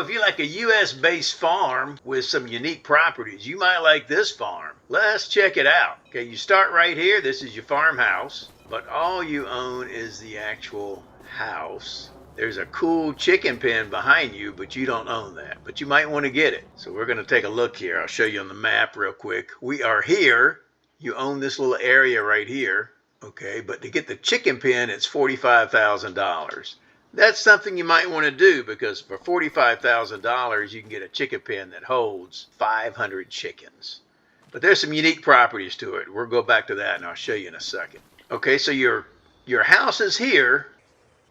if you like a US-based farm with some unique properties, you might like this farm. Let's check it out. Okay, you start right here. This is your farmhouse, but all you own is the actual house. There's a cool chicken pen behind you, but you don't own that. But you might want to get it. So we're going to take a look here. I'll show you on the map real quick. We are here. You own this little area right here. Okay, but to get the chicken pen, it's $45,000. That's something you might want to do because for $45,000, you can get a chicken pen that holds 500 chickens. But there's some unique properties to it. We'll go back to that and I'll show you in a second. Okay, so your house is here,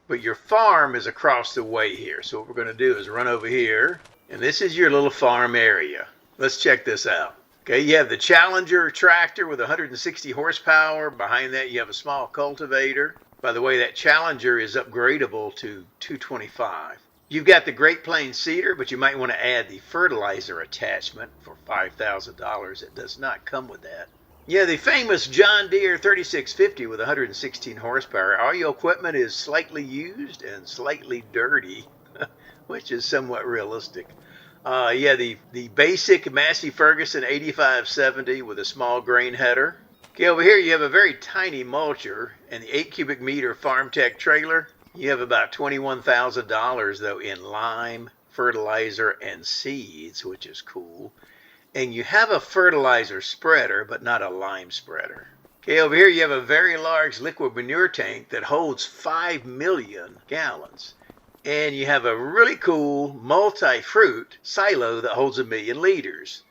but your farm is across the way here. So what we're going to do is run over here, and this is your little farm area. Let's check this out. Okay, you have the Challenger tractor with 160 horsepower. Behind that, you have a small cultivator. By the way, that Challenger is upgradable to 225. You've got the Great Plains seeder, but you might want to add the fertilizer attachment for $5,000. It does not come with that. Yeah, the famous John Deere 3650 with 116 horsepower. All your equipment is slightly used and slightly dirty, which is somewhat realistic. Yeah, the basic Massey Ferguson 8570 with a small grain header. Okay, over here you have a very tiny mulcher and the 8 cubic meter FarmTech trailer. You have about $21,000 though in lime, fertilizer, and seeds, which is cool. And you have a fertilizer spreader, but not a lime spreader. Okay, over here you have a very large liquid manure tank that holds 5 million gallons. And you have a really cool multi-fruit silo that holds 1 million liters.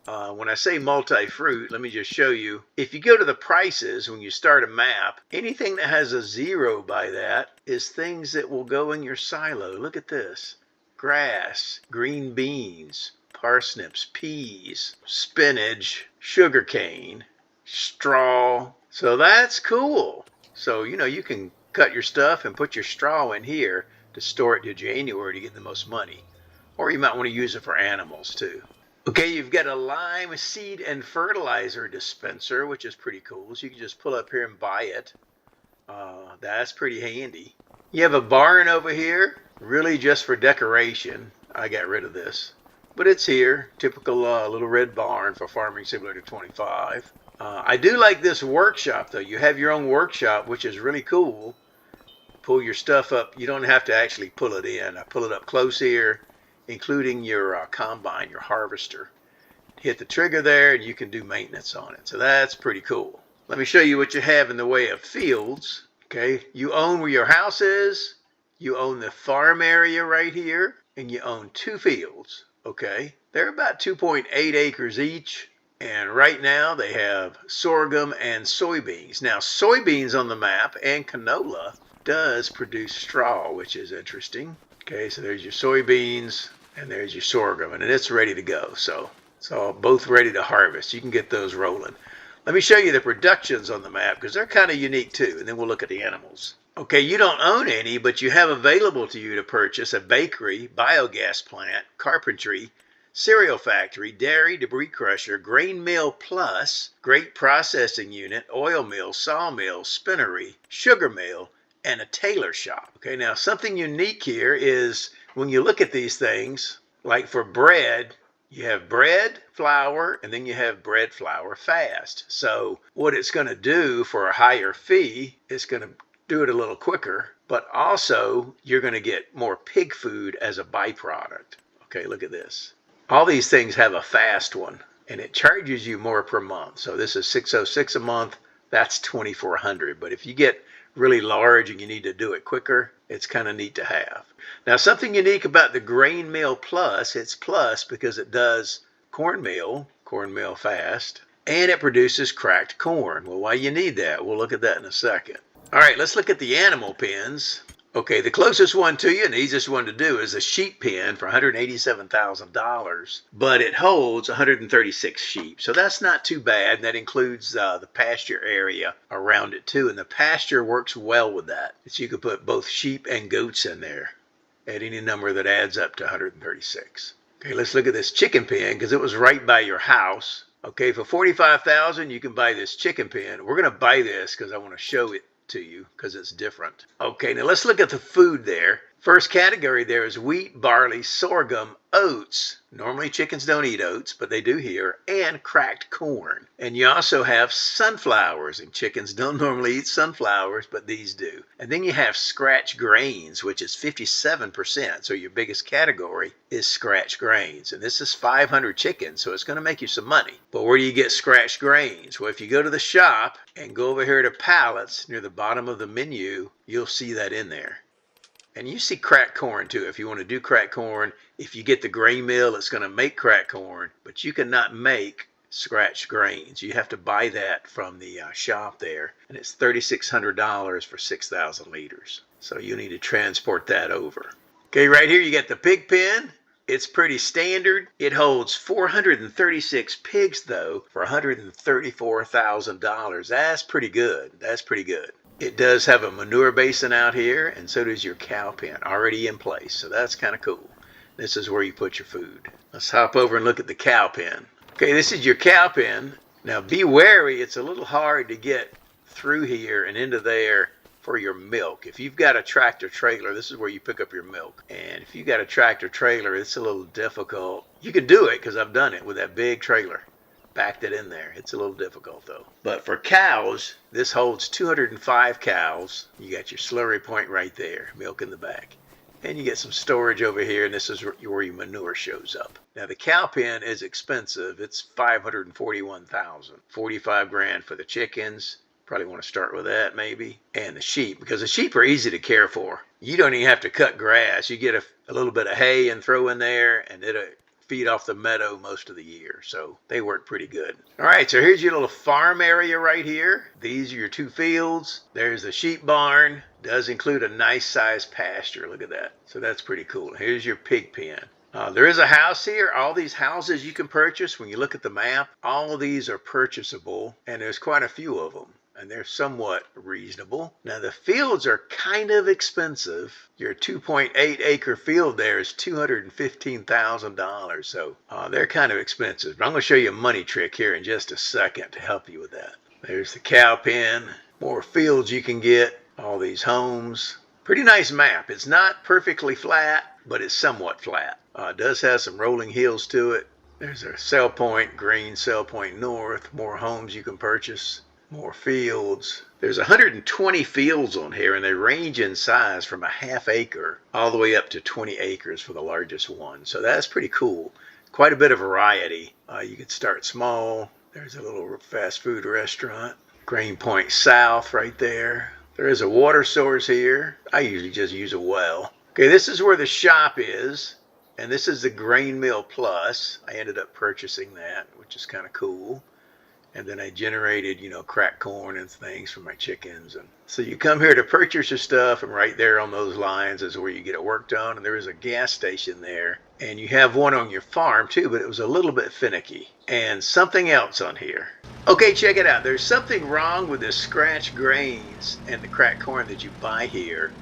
When I say multi-fruit, let me just show you. If you go to the prices when you start a map, anything that has a 0 by that is things that will go in your silo. Look at this. Grass, green beans, parsnips, peas, spinach, sugarcane, straw. So that's cool. So, you can cut your stuff and put your straw in here to store it to January to get the most money. Or you might want to use it for animals too. Okay, you've got a lime seed and fertilizer dispenser, which is pretty cool. So you can just pull up here and buy it. That's pretty handy. You have a barn over here, really just for decoration. I got rid of this, but it's here. Typical little red barn for Farming Simulator 25. I do like this workshop though. You have your own workshop, which is really cool. Pull your stuff up. You don't have to actually pull it in. I pull it up close here, including your combine, your harvester. Hit the trigger there and you can do maintenance on it. So that's pretty cool. Let me show you what you have in the way of fields. Okay, you own where your house is, you own the farm area right here, and you own 2 fields. Okay, they're about 2.8 acres each. And right now they have sorghum and soybeans. Now soybeans on the map and canola does produce straw, which is interesting. Okay, so there's your soybeans and there's your sorghum, and it's ready to go. So it's all both ready to harvest. You can get those rolling. Let me show you the productions on the map because they're kind of unique too, and then we'll look at the animals. Okay, you don't own any, but you have available to you to purchase a bakery, biogas plant, carpentry, cereal factory, dairy, debris crusher, grain mill plus, grape processing unit, oil mill, sawmill, spinnery, sugar mill, and a tailor shop. Okay, now something unique here is when you look at these things, like for bread, you have bread, flour, and then you have bread, flour, fast. So what it's going to do for a higher fee, it's going to do it a little quicker, but also you're going to get more pig food as a byproduct. Okay, look at this. All these things have a fast one, and it charges you more per month. So this is $606 a month. That's $2,400. But if you get really large and you need to do it quicker, it's kind of neat to have. Now, something unique about the Grain Mill Plus, it's plus because it does cornmeal fast, and it produces cracked corn. Well, why you need that? We'll look at that in a second. All right, let's look at the animal pens. Okay, the closest one to you and the easiest one to do is a sheep pen for $187,000, but it holds 136 sheep. So that's not too bad. And that includes the pasture area around it too. And the pasture works well with that. So you could put both sheep and goats in there at any number that adds up to 136. Okay, let's look at this chicken pen because it was right by your house. Okay, for $45,000, you can buy this chicken pen. We're going to buy this because I want to show it to you because it's different. Okay, now let's look at the food there. First category there is wheat, barley, sorghum, oats. Normally chickens don't eat oats, but they do here, and cracked corn. And you also have sunflowers, and chickens don't normally eat sunflowers, but these do. And then you have scratch grains, which is 57%. So your biggest category is scratch grains. And this is 500 chickens, so it's going to make you some money. But where do you get scratch grains? Well, if you go to the shop and go over here to pallets near the bottom of the menu, you'll see that in there. And you see cracked corn too. If you want to do cracked corn, if you get the grain mill, it's going to make cracked corn, but you cannot make scratch grains. You have to buy that from the shop there, and it's $3,600 for 6,000 liters. So you need to transport that over. Okay, right here you get the pig pen. It's pretty standard. It holds 436 pigs though for $134,000. That's pretty good. That's pretty good. It does have a manure basin out here, and so does your cow pen already in place. So that's kind of cool. This is where you put your food. Let's hop over and look at the cow pen. Okay, this is your cow pen. Now be wary, it's a little hard to get through here and into there for your milk. If you've got a tractor trailer, this is where you pick up your milk. And if you've got a tractor trailer, it's a little difficult. You can do it because I've done it with that big trailer. Backed it in there. It's a little difficult though. But for cows, this holds 205 cows. You got your slurry point right there, milk in the back. And you get some storage over here, and this is where your manure shows up. Now the cow pen is expensive. It's $541,000. 45 grand for the chickens. Probably want to start with that maybe. And the sheep, because the sheep are easy to care for. You don't even have to cut grass. You get a little bit of hay and throw in there, and it'll feed off the meadow most of the year, so they work pretty good. All right, so here's your little farm area right here. These are your two fields. There's the sheep barn. Does include a nice sized pasture. Look at that. So that's pretty cool. Here's your pig pen. There is a house here. All these houses you can purchase. When you look at the map, all of these are purchasable, and there's quite a few of them. And they're somewhat reasonable. Now the fields are kind of expensive. Your 2.8 acre field there is $215,000. So they're kind of expensive. But I'm going to show you a money trick here in just a second to help you with that. There's the cow pen. More fields you can get. All these homes. Pretty nice map. It's not perfectly flat, but it's somewhat flat. It does have some rolling hills to it. There's a sell point, green sell point north. More homes you can purchase. More fields. There's 120 fields on here, and they range in size from a half acre all the way up to 20 acres for the largest one. So that's pretty cool. Quite a bit of variety. You could start small. There's a little fast food restaurant. Grain Point South right there. There is a water source here. I usually just use a well. Okay, this is where the shop is, and this is the Grain Mill Plus. I ended up purchasing that, which is kind of cool. And then I generated, cracked corn and things for my chickens. And so you come here to purchase your stuff, and right there on those lines is where you get it worked on. And there is a gas station there. And you have one on your farm too, but it was a little bit finicky. And something else on here. Okay, check it out. There's something wrong with the scratch grains and the cracked corn that you buy here.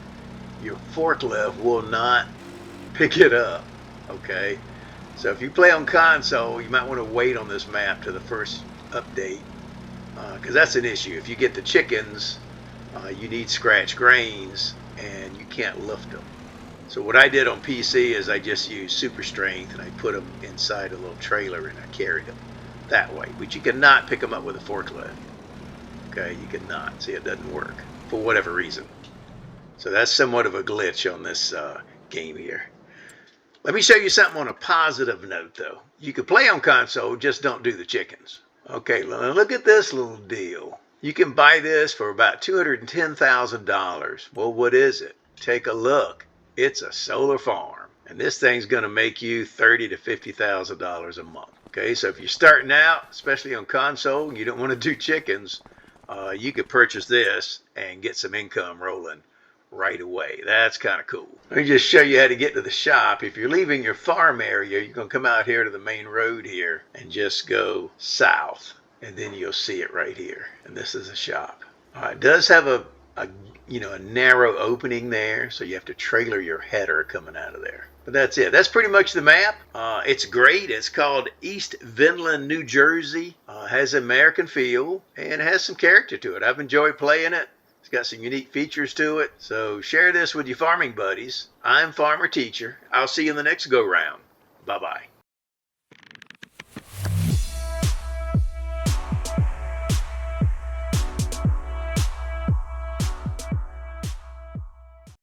Your forklift will not pick it up, okay? So if you play on console, you might want to wait on this map to the first update, because that's an issue. If you get the chickens, you need scratch grains and you can't lift them. So what I did on PC is I just used super strength, and I put them inside a little trailer and I carried them that way. But you cannot pick them up with a forklift. Okay, you cannot. See, it doesn't work for whatever reason. So that's somewhat of a glitch on this game here. Let me show you something on a positive note though. You can play on console, just don't do the chickens. Okay, look at this little deal. You can buy this for about $210,000. Well, what is it? Take a look. It's a solar farm. And this thing's going to make you $30,000 to $50,000 a month. Okay, so if you're starting out, especially on console, and you don't want to do chickens, you could purchase this and get some income rolling right away. That's kind of cool. Let me just show you how to get to the shop. If you're leaving your farm area, you're going to come out here to the main road here and just go south, and then you'll see it right here. And this is a shop. It does have a narrow opening there, so you have to trailer your header coming out of there. But that's it. That's pretty much the map. It's great. It's called East Vineland, New Jersey. Has an American feel and has some character to it. I've enjoyed playing it. It's got some unique features to it. So share this with your farming buddies. I'm Farmer Teacher. I'll see you in the next go round. Bye-bye.